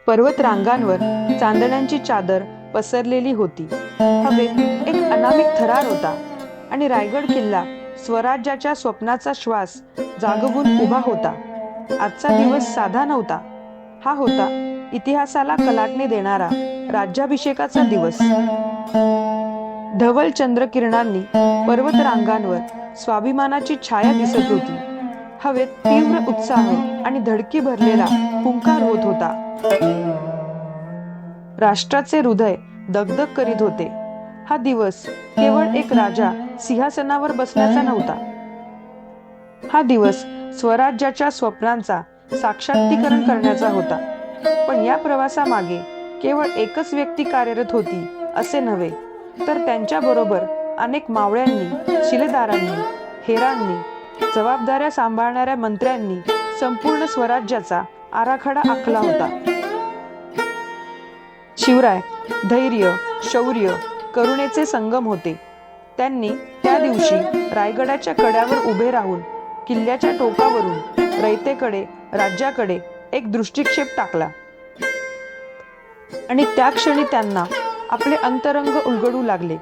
पर्वत रांगांवर चांदण्यांची चादर पसरलेली होती. हवेत एक अनामिक थरार होता आणि रायगड किल्ला स्वराज्याच्या स्वप्नाचा श्वास जागवून उभा होता. आजचा दिवस साधा नव्हता. हा होता इतिहासाला कलाटणी देणारा राज्याभिषेकाचा दिवस. धवल चंद्रकिरणांनी पर्वत रांगांवर स्वाभिमानाची छाया दिसत होती. हवेत तीव्र उत्साह आणि धडकी भरलेला हुंकार होत होता. राष्ट्राचे हृदय दगदग करीत होते. हा दिवस केवळ एक राजा सिंहासनावर बसण्याचा नव्हता. हा दिवस स्वराज्याच्या स्वप्नांचा साक्षात्तीकरण करण्याचा होता. पण या प्रवासामागे केवळ एकच व्यक्ती कार्यरत होती असे नव्हे, तर त्यांच्या बरोबर अनेक मावळ्यांनी, शिलेदारांनी, हेरांनी, जबाबदाऱ्या सांभाळणाऱ्या मंत्र्यांनी संपूर्ण स्वराज्याचा आराखडा आखला होता. शिवराय धैर्य, शौर्य, करुणेचे संगम होते. त्यांनी त्या दिवशी रायगडाच्या कड्यावर उभे राहून किल्ल्याच्या टोकावरून रयतेकडे, राज्याकडे एक दृष्टिक्षेप टाकला. आणि त्या क्षणी त्यांना आपले अंतरंग उलगडू लागले.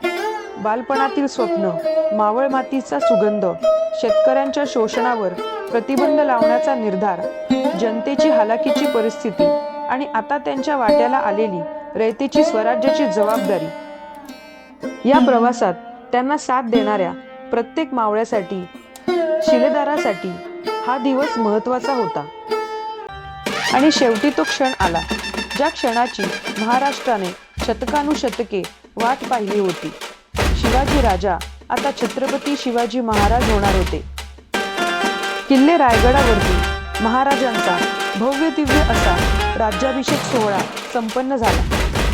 बालपणातील स्वप्न, मावळ मातीचा सुगंध, शेतकऱ्यांच्या शोषणावर प्रतिबंध लावण्याचा निर्धार, जनतेची हालाकीची परिस्थिती आणि आता त्यांच्या वाट्याला आलेली रयतेची स्वराज्याची जबाबदारी. या प्रवासात त्यांना साथ देणाऱ्या प्रत्येक मावळ्यासाठी, शिलेदारासाठी हा दिवस महत्त्वाचा होता. आणि शेवटी तो क्षण आला, ज्या क्षणाची महाराष्ट्राने शतकानुशतके वाट पाहिली होती. शिवाजी राजा आता छत्रपती शिवाजी महाराज होणार होते. किल्ले रायगडावरती महाराजांचा भव्य दिव्य असा राज्याभिषेक सोहळा संपन्न झाला.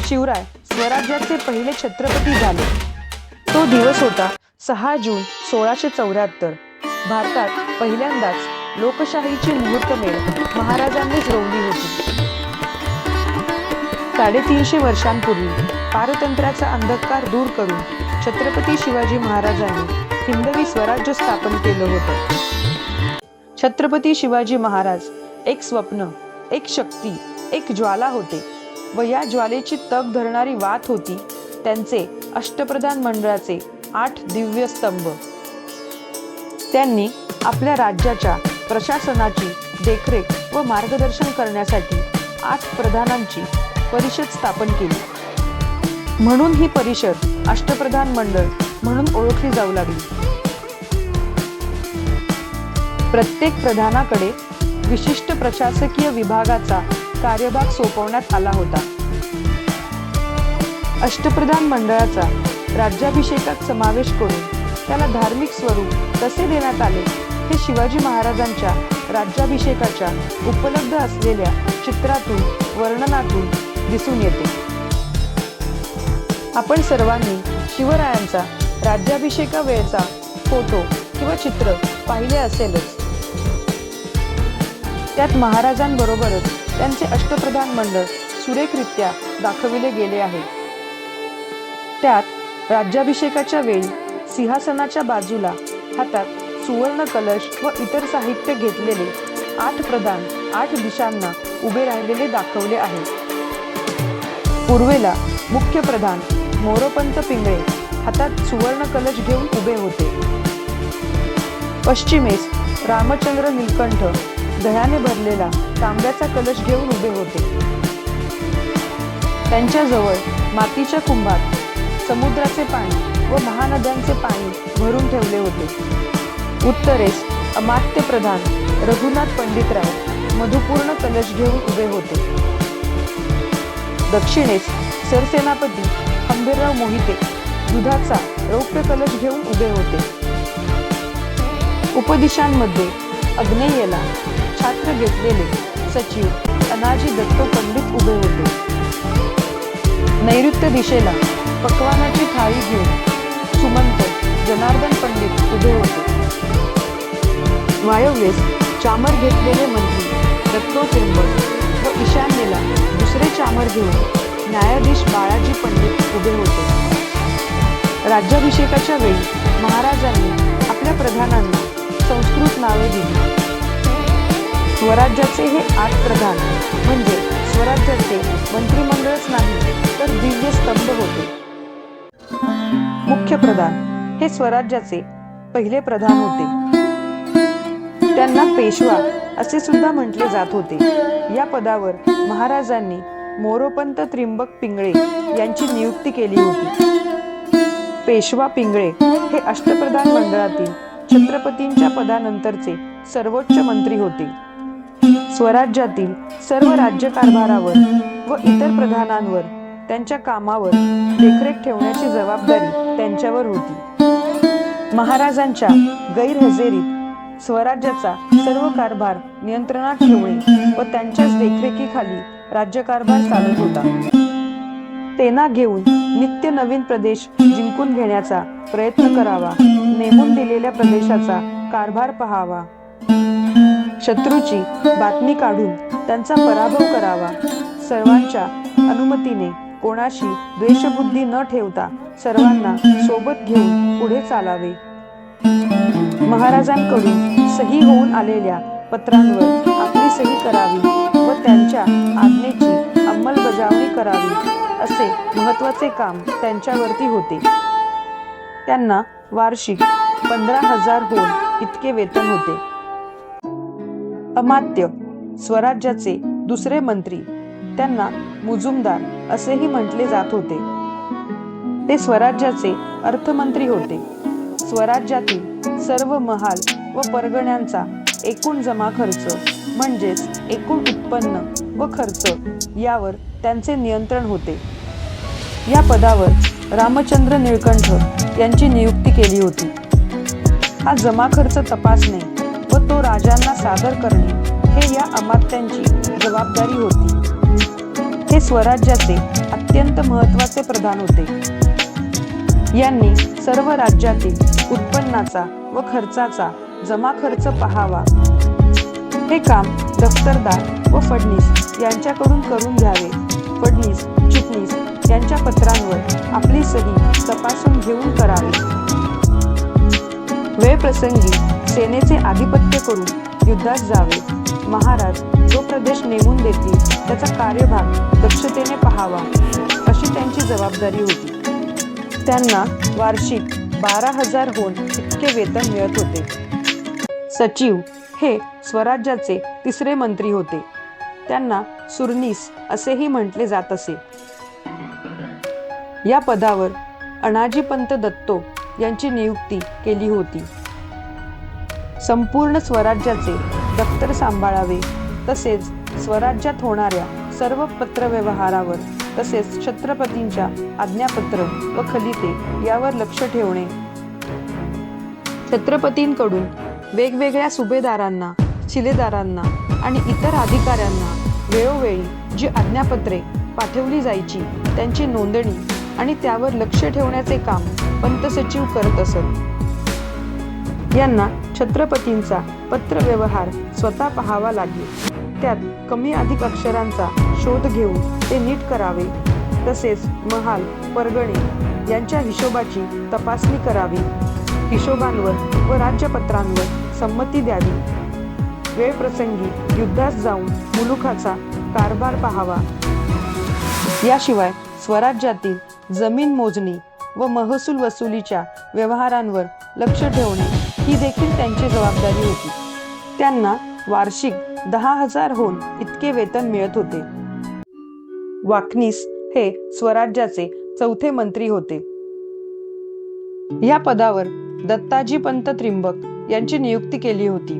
शिवराय स्वराज्याचे पहिले छत्रपती झाले. तो दिवस होता 6 जून 1674. भारतात पहिल्यांदाच लोकशाहीची मुहूर्तमेढ महाराजांनीच रोवली होती. 350 वर्षांपूर्वी पारतंत्र्याचा अंधकार दूर करून छत्रपती शिवाजी महाराजांनी हिंदवी स्वराज्य स्थापन केलं होतं. छत्रपती शिवाजी महाराज एक स्वप्न, एक शक्ती, एक ज्वाला होते व या ज्वालेची तग धरणारी वात होती त्यांचे अष्टप्रधान मंडळाचे 8 दिव्य स्तंभ. त्यांनी आपल्या राज्याच्या प्रशासनाची देखरेख व मार्गदर्शन करण्यासाठी 8 प्रधानांची परिषद स्थापन केली. म्हणून ही परिषद अष्टप्रधान मंडळ म्हणून ओळखली जाऊ लागली. प्रत्येक प्रधानाकडे विशिष्ट प्रशासकीय विभागाचा कार्यभाग सोपवण्यात आला होता. अष्टप्रधान मंडळाचा राज्याभिषेकात समावेश करून त्याला धार्मिक स्वरूप कसे देण्यात आले हे शिवाजी महाराजांच्या राज्याभिषेकाच्या उपलब्ध असलेल्या चित्रातून, वर्णनातून दिसून येते. आपण सर्वांनी शिवरायांचा राज्याभिषेका वेळचा फोटो किंवा चित्र पाहिले असेलच. त्यात महाराजांबरोबरच त्यांचे अष्टप्रधान मंडळ सुरेखरित्या दाखविले गेले आहे. त्यात राज्याभिषेकाच्या वेळी सिंहासनाच्या बाजूला हातात सुवर्ण कलश व इतर साहित्य घेतलेले 8 प्रधान 8 दिशांना उभे राहिलेले दाखवले आहे. पूर्वेला मुख्य प्रधान मोरोपंत पिंगळे हातात सुवर्ण कलश घेऊन उभे होते. पश्चिमेस रामचंद्र नीलकंठ दह्याने भरलेला तांब्याचा कलश घेऊन उभे होते. त्यांच्याजवळ मातीच्या कुंभात समुद्राचे पाणी व महानद्यांचे पाणी भरून ठेवले होते. उत्तरेस अमात्य प्रधान रघुनाथ पंडितराव मधुपूर्ण कलश घेऊन उभे होते. दक्षिणेस सरसेनापती हंबीरराव मोहिते दुधाचा रौप्य कलश घेऊन उभे होते. उपदिशांमध्ये आग्नेयेला छात्र घेतलेले सचिव अनाजी दत्तो पंडित उभे होते. नैऋत्य दिशेला पक्वानाची थाळी घेऊन सुमंत जनार्दन पंडित उभे होते. वायव्येस चामर घेतलेले मंत्री दत्तो त्र्यंबक व ईशान्येला दुसरे चामर घेऊन न्यायाधीश बाळाजी पंडित उभे होते. राज्याभिषेकाच्या वेळी महाराजांनी आपल्या प्रधानांना संस्कृत नावे दिली. स्वराज्याचे हे 8 प्रधान म्हणजे स्वराज्याचे त्यांचे मंत्रिमंडळच नाही तर दिव्य स्तंभ होते. मुख्य प्रधान हे स्वराज्याचे पहिले प्रधान होते. त्यांना पेशवा असे सुद्धा म्हटले जात होते. या पदावर महाराजांनी मोरोपंत त्रिंबक पिंगळे यांची नियुक्ती केली होती. पेशवा पिंगळे हे अष्टप्रधान मंडळातील छत्रपतींच्या पदानंतरचे सर्वोच्च मंत्री होते. स्वराज्यातील सर्व राज्यकारभारावर व इतर प्रधानांवर त्यांच्या कामावर देखरेख ठेवण्याची जबाबदारी त्यांच्यावर होती. महाराजांच्या गैरहजेरीत स्वराज्याचा सर्व कारभार नियंत्रणात ठेवणे व त्यांच्याच देखरेखीखाली राज्यकारभार चालत होता. सेना घेऊन नित्य नवीन प्रदेश जिंकून घेण्याचा प्रयत्न करावा, नेमून दिलेल्या प्रदेशाचा कारभार पहावा, शत्रूची बातमी काढून त्यांचा पराभव करावा, सर्वांच्या अनुमतीने कोणाशी द्वेषबुद्धी न ठेवता सर्वांना सोबत घेऊन पुढे चालावे. महाराजांकडून सही होऊन आलेल्या पत्रांवर आपली सही करावी व त्यांच्या आज्ञेची अंमलबजावणी करावी असे महत्त्वाचे काम त्यांच्यावरती होते. त्यांना वार्षिक 15,000 होन इतके वेतन होते. अमात्य स्वराज्याचे दुसरे मंत्री त्यांना मुजुमदार असेही म्हटले जात होते. ते स्वराज्याचे अर्थमंत्री होते. स्वराज्यातील सर्व महाल व परगण्यांचा एकूण जमा खर्च म्हणजेच एकूण उत्पन्न व खर्च यावर त्यांचे नियंत्रण होते. या पदावर रामचंद्र निळकंठ यांची नियुक्ती केली होती. हा जमा खर्च तपासणे व तो राजांना सादर करणे हे या अमात्यांची जबाबदारी होती. हे स्वराज्याचे अत्यंत महत्त्वाचे प्रधान होते. यांनी सर्व राज्यातील उत्पन्नाचा व खर्चाचा जमा खर्च पहावा. हे काम दफ्तरदार व फडणीस यांच्याकडून करून घ्यावे. फडणीस, चिटणीस यांच्या पत्रांवर आपली सही तपासून घेऊन करावी. वेळ प्रसंगी सेनेचे आधिपत्य करून युद्धास जावे. महाराज जो प्रदेश नेमून देतील त्याचा कार्यभाग दक्षतेने पहावा अशी त्यांची जबाबदारी होती. त्यांना वार्षिक 12,000 होन इतके वेतन मिळत होते. सचिव हे स्वराज्याचे तिसरे मंत्री होते. त्यांना सुरनीस असेही म्हटले जात असे. या पदावर अनाजीपंत दत्तो यांची नियुक्ती केली होती. संपूर्ण स्वराज्याचे दफ्तर सांभाळावे तसेच स्वराज्यात होणाऱ्या सर्व पत्रव्यवहारावर तसेच छत्रपतींच्या आज्ञापत्र व खलिते यावर लक्ष ठेवणे. छत्रपतींकडून वेगवेगळ्या सुभेदारांना, शिलेदारांना आणि इतर अधिकाऱ्यांना वेळोवेळी जी आज्ञापत्रे पाठवली जायची त्यांची नोंदणी आणि त्यावर लक्ष ठेवण्याचे काम पंतसचिव करत असत. यांना छत्रपतींचा पत्रव्यवहार स्वतः पाहावा लागेल. त्यात कमी अधिक अक्षरांचा शोध घेऊन ते नीट करावे. तसेच महाल, परगणे यांच्या हिशोबाची तपासणी करावी. हिशोबांवर व राज्यपत्रांवर संमती द्यावी. वेळ प्रसंगी युद्धास जाऊन मुलुखाचा कारभार पाहावा. याशिवाय स्वराज्यातील जमीन मोजणी व महसूल वसुलीच्या व्यवहारांवर लक्ष ठेवणे ही देखील त्यांची जबाबदारी होती. त्यांना वार्षिक 10,000 होन इतके वेतन मिळत होते. वाकनीस हे स्वराज्याचे चौथे मंत्री होते. या पदावर दत्ताजीपंत त्रिंबक यांची नियुक्ती केली होती.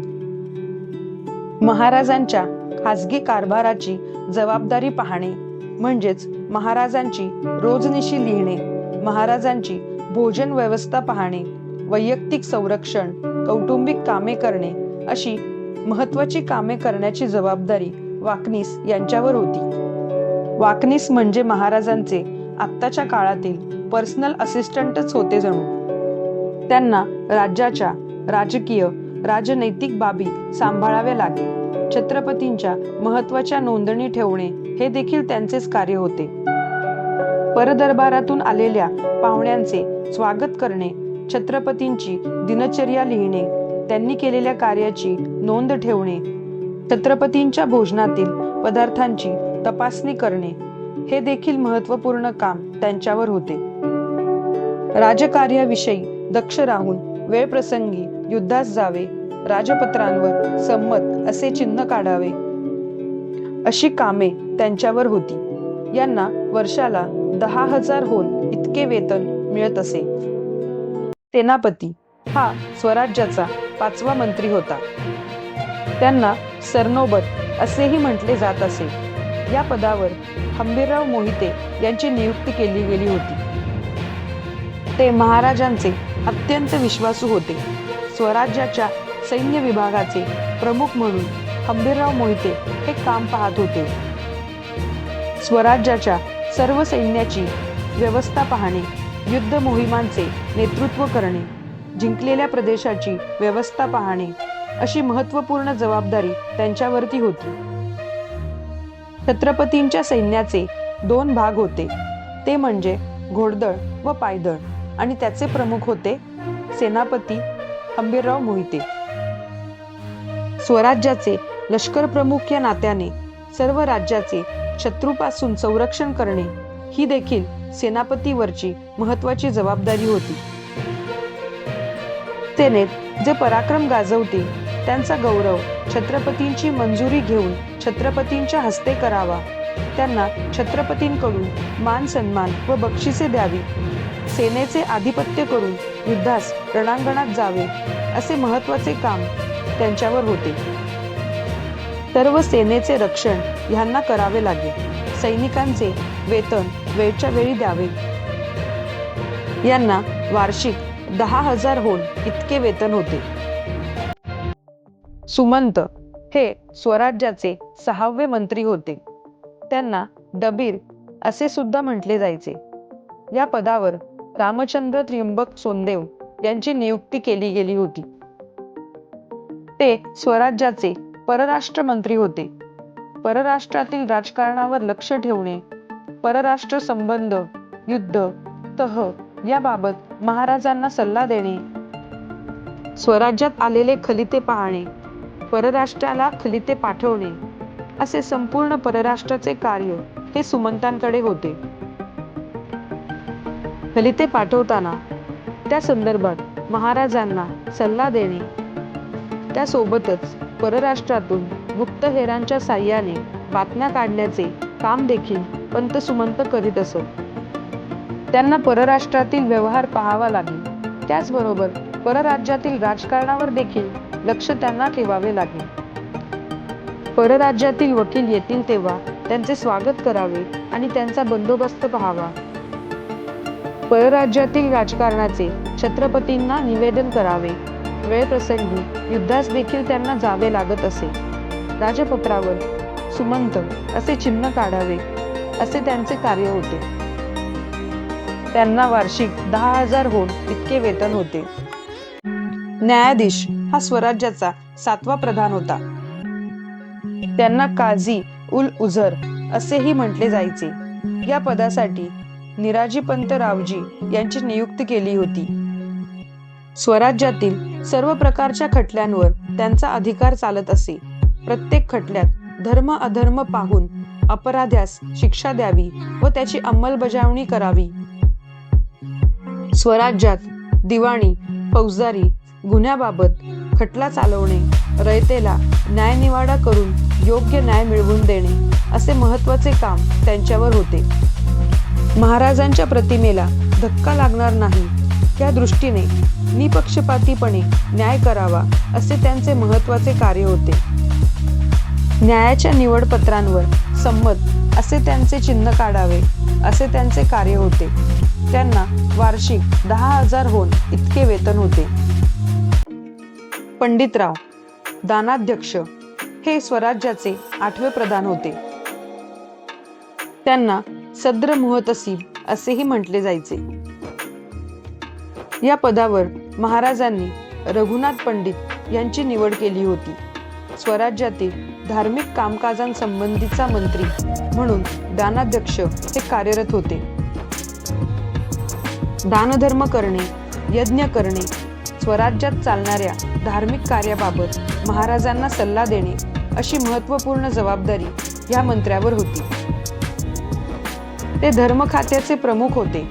महाराजांच्या खासगी कारभाराची जबाबदारी पाहणे म्हणजेच महाराजांची रोजनिशी लिहिणे, महाराजांची भोजन व्यवस्था पाहणे, वैयक्तिक संरक्षण, कौटुंबिक कामे करणे अशी महत्त्वाची कामे करण्याची जबाबदारी वाकनीस यांच्यावर होती. वाकनीस म्हणजे महाराजांचे आत्ताच्या काळातील पर्सनल असिस्टंटच होते जणू. त्यांना राज्याच्या राजकीय, राजनैतिक बाबी सांभाळाव्या लागे. छत्रपतींच्या महत्त्वाच्या नोंदणी ठेवणे हे देखील त्यांचेच कार्य होते. परदरबारातून आलेल्या पाहुण्यांचे स्वागत करणे, छत्रपतींची दिनचर्या लिहिणे, त्यांनी केलेल्या कार्याची नोंद ठेवणे, छत्रपतींच्या भोजनातील पदार्थांची तपासणी करणे हे देखील महत्त्वपूर्ण काम त्यांच्यावर होते. राजकार्याविषयी दक्ष राहून वेळप्रसंगी युद्धास जावे, राजपत्रांवर संमत असे चिन्ह काढावे, अशी कामे त्यांच्यावर होती. यांना वर्षाला 10,000 होन इतके वेतन मिळत असे. सेनापती हा स्वराज्याचा 5वा मंत्री होता. त्यांना सरनोबत असेही म्हटले जात असे. या पदावर हंबीरराव मोहिते यांची नियुक्ती केली गेली होती. ते महाराजांचे अत्यंत विश्वासू होते. स्वराज्याच्या सैन्य विभागाचे प्रमुख म्हणून हंबीरराव मोहिते हे काम पाहत होते. स्वराज्याच्या सर्व सैन्याची व्यवस्था पाहणे, युद्ध मोहिमांचे नेतृत्व करणे, जिंकलेल्या प्रदेशाची व्यवस्था पाहणे अशी महत्त्वपूर्ण जबाबदारी त्यांच्यावरती होती. छत्रपतींच्या सैन्याचे 2 भाग होते, ते म्हणजे घोडदळ व पायदळ, आणि त्याचे प्रमुख होते सेनापती हंबीरराव मोहिते. स्वराज्याचे लष्कर प्रमुख या नात्याने सर्व राज्याचे शत्रूपासून संरक्षण करणे ही देखील सेनापतीवरची महत्त्वाची जबाबदारी होती. सेनेत जे पराक्रम गाजवतील त्यांचा गौरव छत्रपतींची मंजुरी घेऊन छत्रपतींच्या हस्ते करावा, त्यांना छत्रपतींकडून मान सन्मान व बक्षिसे द्यावी, सेनेचे आधिपत्य करून युद्धास रणांगणात जावे असे महत्त्वाचे काम त्यांच्यावर होते. सर्व सेनेचे रक्षण ह्यांना करावे लागे. सैनिकांचे वेतन वेळच्या वेळी द्यावे. यांना वार्षिक 10,000 होन इतके वेतन होते. सुमंत हे स्वराज्याचे 6वे मंत्री होते. त्यांना डबीर असे सुद्धा म्हटले जायचे. या पदावर रामचंद्र त्र्यंबक सोनदेव यांची नियुक्ती केली गेली होती. ते स्वराज्याचे परराष्ट्र मंत्री होते. परराष्ट्रातील राजकारणावर लक्ष ठेवणे, परराष्ट्र संबंध, युद्ध, तह याबाबत महाराजांना सल्ला देणे, स्वराज्यात आलेले खलिते पाहणे, परराष्ट्राला खलिते पाठवणे असे संपूर्ण परराष्ट्राचे कार्य हे सुमंतांकडे होते. खलिते पाठवताना त्या संदर्भात महाराजांना सल्ला देणे, त्यासोबतच परराष्ट्रातून गुप्तहेरांच्या साह्याने बातम्या काढण्याचे काम देखील पंत सुमंत करीत असत. त्यांना परराष्ट्रातील व्यवहार पाहावा लागे. त्याचबरोबर परराज्यातील राजकारणावर देखील लक्ष त्यांना ठेवावे लागे. परराज्यातील वकील येतील तेव्हा त्यांचे स्वागत करावे आणि त्यांचा बंदोबस्त पाहावा. परराज्यातील राजकारणाचे छत्रपतींना निवेदन करावे. वेळप्रसंगी युद्धास देखील त्यांना जावे लागत असे. राजपत्रावर सुमंत असे चिन्ह काढावे असे त्यांचे कार्य होते. त्यांना वार्षिक 10,000 होन इतके वेतन होते. न्यायाधीश हा स्वराज्याचा 7वा प्रधान होता. त्यांना काझी उल उझर असेही म्हटले जायचे. या पदासाठी निराजीपंत रावजी यांची नियुक्ती केली होती. स्वराज्यातील सर्व प्रकारच्या खटल्यांवर त्यांचा अधिकार चालत असे. प्रत्येक खटल्यात धर्म अधर्म पाहून अपराध्यास शिक्षा द्यावी व त्याची अंमलबजावणी करावी. स्वराज्यात दिवाणी, फौजदारी गुन्ह्याबाबत खटला चालवणे, रयतेला न्यायनिवाडा करून योग्य न्याय मिळवून देणे असे महत्त्वाचे काम त्यांच्यावर होते. महाराजांच्या प्रतिमेला धक्का लागणार नाही या दृष्टीने निपक्षपातीपणे न्याय करावा असे त्यांचे महत्त्वाचे कार्य होते. न्यायाच्या निवडपत्रांवर संमत असे त्यांचे चिन्ह काढावे असे त्यांचे कार्य होते. त्यांना वार्षिक 10,000 होन इतके वेतन होते. पंडितराव दानाध्यक्ष हे स्वराज्याचे 8वे प्रधान होते. त्यांना सद्र मुहतसीब असेही म्हटले जायचे. या पदावर महाराजांनी रघुनाथ पंडित यांची निवड केली होती. स्वराज्यातील धार्मिक कामकाजांसंबंधीचा मंत्री म्हणून दानाध्यक्ष हे कार्यरत होते. दानधर्म करणे, यज्ञ करणे, स्वराज्यात चालणाऱ्या धार्मिक कार्याबाबत महाराजांना सल्ला देणे अशी महत्त्वपूर्ण जबाबदारी या मंत्र्यावर होती. ते धर्म खात्याचे प्रमुख होते.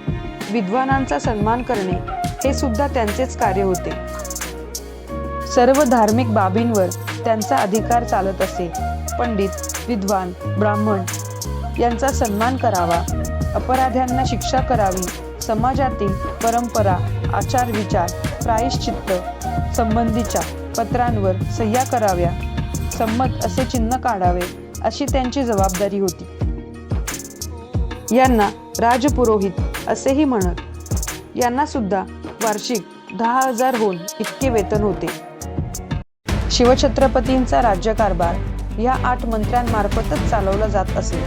विद्वानांचा सन्मान करणे हे सुद्धा त्यांचेच कार्य होते. सर्व धार्मिक बाबींवर त्यांचा अधिकार चालत असे. पंडित, विद्वान, ब्राह्मण यांचा सन्मान करावा, अपराध्यांना शिक्षा करावी, समाजातील परंपरा, आचार विचार, प्रायश्चित्त संबंधीच्या पत्रांवर सह्या कराव्या, संमत असे चिन्ह काढावे अशी त्यांची जबाबदारी होती. यांना राजपुरोहित असेही म्हणत. यांना सुद्धा वार्षिक 10,000 होन इतके वेतन होते. शिवछत्रपतींचा राज्यकारभार या 8 मंत्र्यांमार्फतच चालवला जात असे.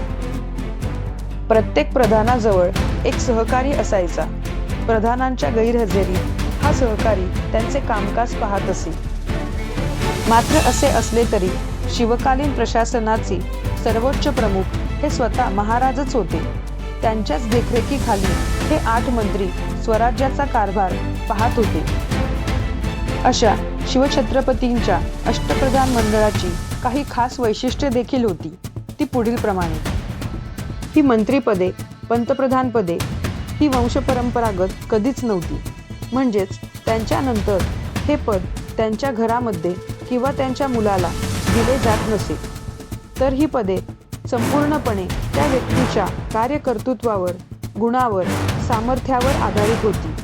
प्रत्येक प्रधानाजवळ एक सहकारी असायचा. प्रधानांच्या गैरहजेरीत हा सहकारी त्यांचे कामकाज पाहत असे. मात्र असे असले तरी शिवकालीन प्रशासनाचे सर्वोच्च प्रमुख हे स्वतः महाराजच होते. त्यांच्याच देखरेखीखाली हे 8 मंत्री स्वराज्याचा कारभार पाहत होते. अशा शिवछत्रपतींच्या अष्टप्रधान मंडळाची काही खास वैशिष्ट्ये देखील होती. ती पुढील प्रमाणे. ही मंत्रीपदे, पंतप्रधानपदे ही वंशपरंपरागत कधीच नव्हती. म्हणजेच त्यांच्यानंतर हे पद त्यांच्या घरामध्ये किंवा त्यांच्या मुलाला दिले जात नसे. तर ही पदे संपूर्णपणे त्या व्यक्तीच्या कार्यकर्तृत्वावर, गुणावर, सामर्थ्यावर आधारित होती.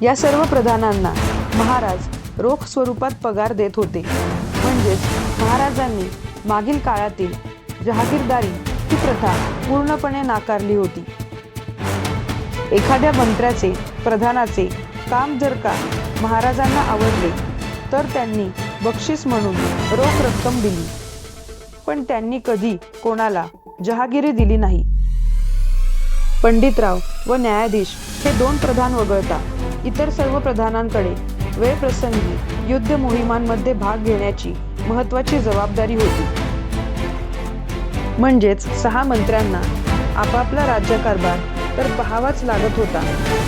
या सर्व प्रधानांना महाराज रोख स्वरूपात पगार देत होते. म्हणजेच महाराजांनी मागील काळातील जहागीरदारी ही प्रथा पूर्णपणे नाकारली होती. एखाद्या मंत्र्याचे, प्रधानाचे काम जर का महाराजांना आवडले तर त्यांनी बक्षीस म्हणून रोख रक्कम दिली. पण त्यांनी कधी कोणाला जहागिरी दिली नाही. पंडितराव व न्यायाधीश हे 2 प्रधान वगळता इतर सर्व प्रधानांकडे वेळप्रसंगी युद्ध मोहिमांमध्ये भाग घेण्याची महत्त्वाची जबाबदारी होती. म्हणजेच 6 मंत्र्यांना आपापला राज्यकारभार तर पाहावाच लागत होता,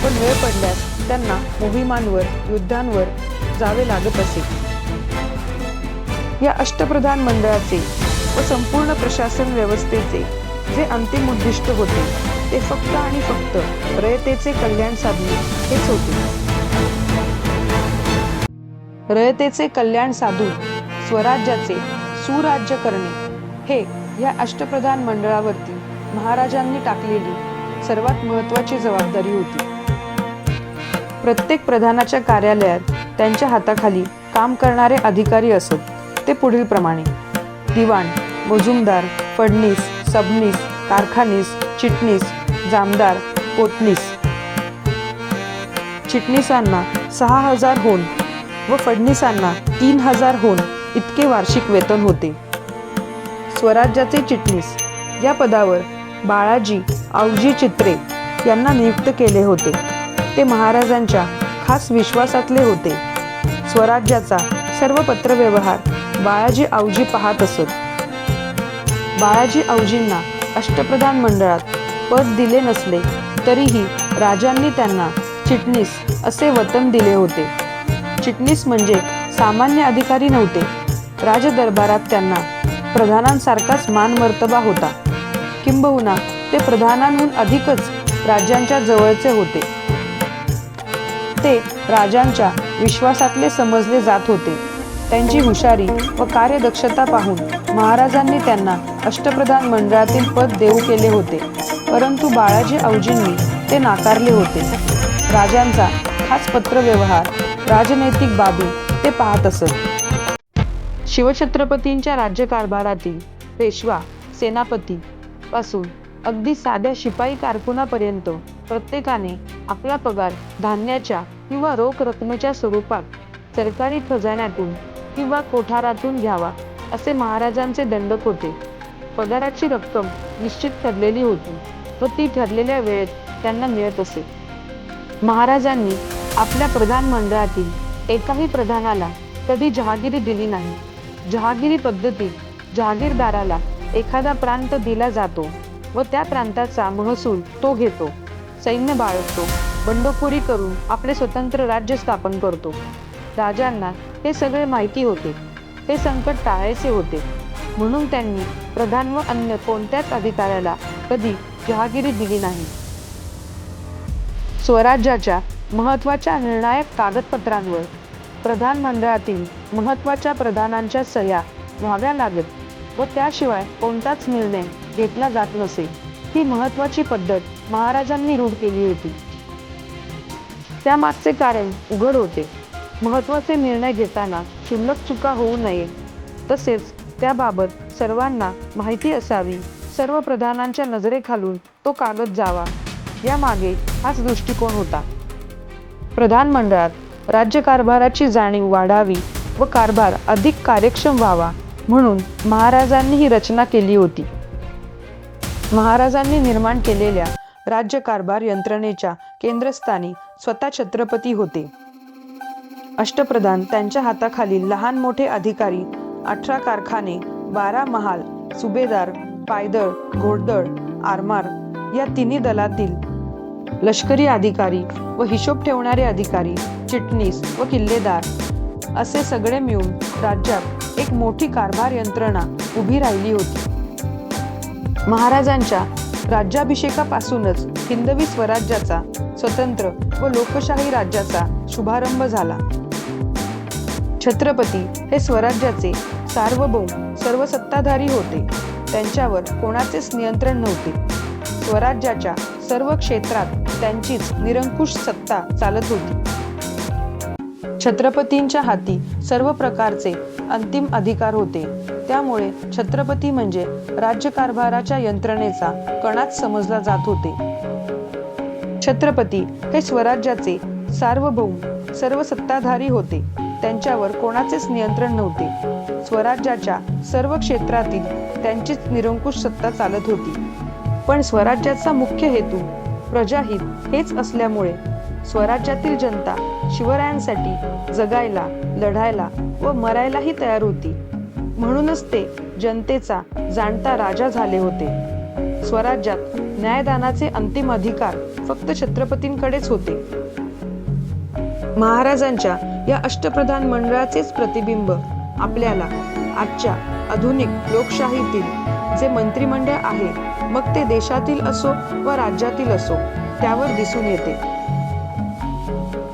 पण वेळ पडल्यास त्यांना मोहिमांवर, युद्धांवर जावे लागत असे. या अष्टप्रधान मंडळाचे व संपूर्ण प्रशासन व्यवस्थेचे जे अंतिम उद्दिष्ट होते ते फक्त आणि फक्त रयतेचे कल्याण साधणे हेच होते. रयतेचे कल्याण साधून स्वराज्याचे सुराज्य करणे हे या अष्टप्रधान मंडळावरती महाराजांनी टाकलेली सर्वात महत्त्वाची जबाबदारी होती. प्रत्येक प्रधानाच्या कार्यालयात त्यांच्या हाताखाली काम करणारे अधिकारी असत. ते पुढील प्रमाणे. दिवाण, मुजुमदार, फडणीस, सबनीस, कारखानीस, चिटणीस, जामदार, पोतनीस. चिटणीसांना 6,000 होन व फडणीसांना 3,000 होन इतके वार्षिक वेतन होते. स्वराज्याचे चिटणीस या पदावर बाळाजी आवजी चित्रे यांना नियुक्त केले होते. ते महाराजांच्या खास विश्वासातले होते. स्वराज्याचा सर्व पत्रव्यवहार बाळाजी आवजी पाहत असत. बाळाजी आवजींना अष्टप्रधान मंडळात पद दिले नसले तरीही राजांनी त्यांना चिटणीस असे वतन दिले होते. चिटणीस म्हणजे सामान्य अधिकारी नव्हते. राजदरबारात त्यांना प्रधानांसारखाच मानमर्तबा होता. किंबहुना ते प्रधानांहून अधिकच राज्यांच्या जवळचे होते. ते राजांच्या विश्वासातले समजले जात होते. त्यांची हुशारी व कार्यदक्षता पाहून महाराजांनी त्यांना अष्टप्रधान मंडळातील पद देऊ केले होते. परंतु बाळाजी आवजींनी ते नाकारले होते. राजांचा खास पत्रव्यवहार, राजनैतिक बाबी ते पाहत असत. शिवछत्रपतींच्या राज्यकारभारातील पेशवा, सेनापती पासून अगदी साध्या शिपाई कारकुनापर्यंत प्रत्येकाने आपला पगार धान्याच्या किंवा रोख रकमेच्या स्वरूपात सरकारी खजान्यातून किंवा कोठारातून घ्यावा असे महाराजांचे दंडक होते. पगाराची रक्कम निश्चित ठरलेली होती व ती ठरलेल्या वेळेत त्यांना मिळत असे. महाराजांनी आपल्या प्रधान मंडळातील एकाही प्रधानाला कधी जहागिरी दिली नाही. जहागिरी पद्धतीत जहागीरदाराला एखादा प्रांत दिला जातो व त्या प्रांताचा महसूल तो घेतो, सैन्य बाळगतो, बंडखोरी करून आपले स्वतंत्र राज्य स्थापन करतो. राजांना हे सगळे माहिती होते. हे संकट टाळायचे होते. म्हणून त्यांनी प्रधान व अन्य कोणत्याच अधिकाऱ्याला कधी जहागिरी दिली नाही. स्वराज्याच्या महत्त्वाच्या निर्णायक कागदपत्रांवर प्रधानमंडळातील महत्त्वाच्या प्रधानांच्या सह्या व्हाव्या लागत व त्याशिवाय कोणताच निर्णय घेतला जात नसे. ही महत्त्वाची पद्धत महाराजांनी रूढ केली होती. त्यामागचे कारण उघड होते. महत्त्वाचे निर्णय घेताना क्षुल्लक चुका होऊ नये, तसेच त्याबाबत सर्वांना माहिती असावी. सर्व प्रधानांच्या नजरेखालून तो कागद जावा, यामागे हाच दृष्टिकोन होता. प्रधानमंडळात राज्यकारभाराची जाणीव वाढावी व कारभार अधिक कार्यक्षम व्हावा म्हणून महाराजांनी ही रचना केली होती. महाराजांनी निर्माण केलेल्या राज्यकारभार यंत्रणेच्या केंद्रस्थानी स्वतः छत्रपती होते. अष्टप्रधान, त्यांच्या हाताखालील लहान मोठे अधिकारी, 18 कारखाने, 12 महाल, सुभेदार, पायदळ, घोडदळ, आरमार या तिन्ही दलातील लष्करी अधिकारी व हिशोब ठेवणारे अधिकारी, चिटणीस व किल्लेदार असे सगळे मिळून राज्यात एक मोठी कारभार यंत्रणा उभी राहिली होती. महाराजांच्या राज्याभिषेकापासूनच हिंदवी स्वराज्याचा, स्वतंत्र व लोकशाही राज्याचा शुभारंभ झाला. छत्रपती हे स्वराज्याचे सार्वभौम सर्वसत्ताधारी होते. त्यांच्यावर कोणाचेच नियंत्रण नव्हते. स्वराज्याच्या सर्व क्षेत्रात त्यांचीच निरंकुश सत्ता चालत होती. छत्रपतींच्या हाती सर्व प्रकारचे अंतिम अधिकार होते. त्यामुळे छत्रपती म्हणजे राज्यकारभाराच्या यंत्रणेचा कणाच समजला जात होते. छत्रपती हे स्वराज्याचे सार्वभौम सर्वसत्ताधारी होते. त्यांच्यावर कोणाचेच नियंत्रण नव्हते. स्वराज्याच्या सर्व क्षेत्रातील त्यांचीच निरंकुश सत्ता चालत होती. पण स्वराज्याचा मुख्य हेतू प्रजाहित हेच असल्यामुळे स्वराज्यातील जनता शिवरायांसाठी जगायला, लढायला व मरायलाही तयार होती. म्हणूनच ते जनतेचा जाणता राजा झाले होते. स्वराज्यात न्यायदानाचे अंतिम अधिकार फक्त छत्रपतींकडेच होते. महाराजांच्या या अष्टप्रधान मंडळाचेच प्रतिबिंब आपल्याला आजच्या आधुनिक लोकशाहीतील जे मंत्रिमंडळ आहे, मग ते देशातील असो व राज्यातील असो, त्यावर दिसून येते.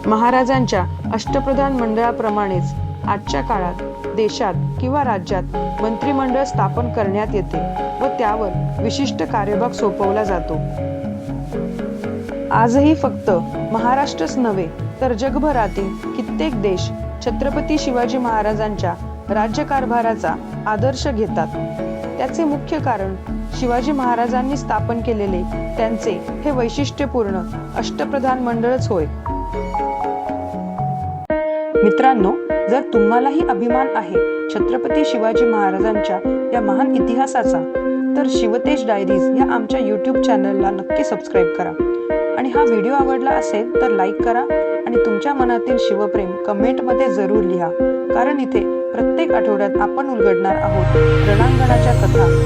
महाराजांच्या अष्टप्रधान मंडळाप्रमाणेच आजच्या काळात देशात किंवा राज्यात मंत्रिमंडळ स्थापन करण्यात येते व त्यावर विशिष्ट कार्यभाग सोपवला जातो. आजही फक्त महाराष्ट्रच नव्हे तर जगभरातील कित्येक देश छत्रपती शिवाजी महाराजांच्या राज्यकारभाराचा आदर्श घेतात. त्याचे मुख्य कारण शिवाजी महाराजांनी स्थापन केलेले त्यांचे हे वैशिष्ट्यपूर्ण अष्टप्रधान मंडळच होय. मित्रांनो, जर तुम्हालाही अभिमान आहे छत्रपती शिवाजी महाराजांच्या या महान इतिहासाचा, तर शिवतेज डायरीज या आमच्या YouTube चॅनलला नक्की सबस्क्राईब करा. आणि हा व्हिडिओ आवडला असेल तर लाईक करा आणि तुमच्या मनातील शिवप्रेम कमेंटमध्ये जरूर लिहा. कारण इथे प्रत्येक आठवड्यात आपण उलगडणार आहोत रणांगणाच्या कथा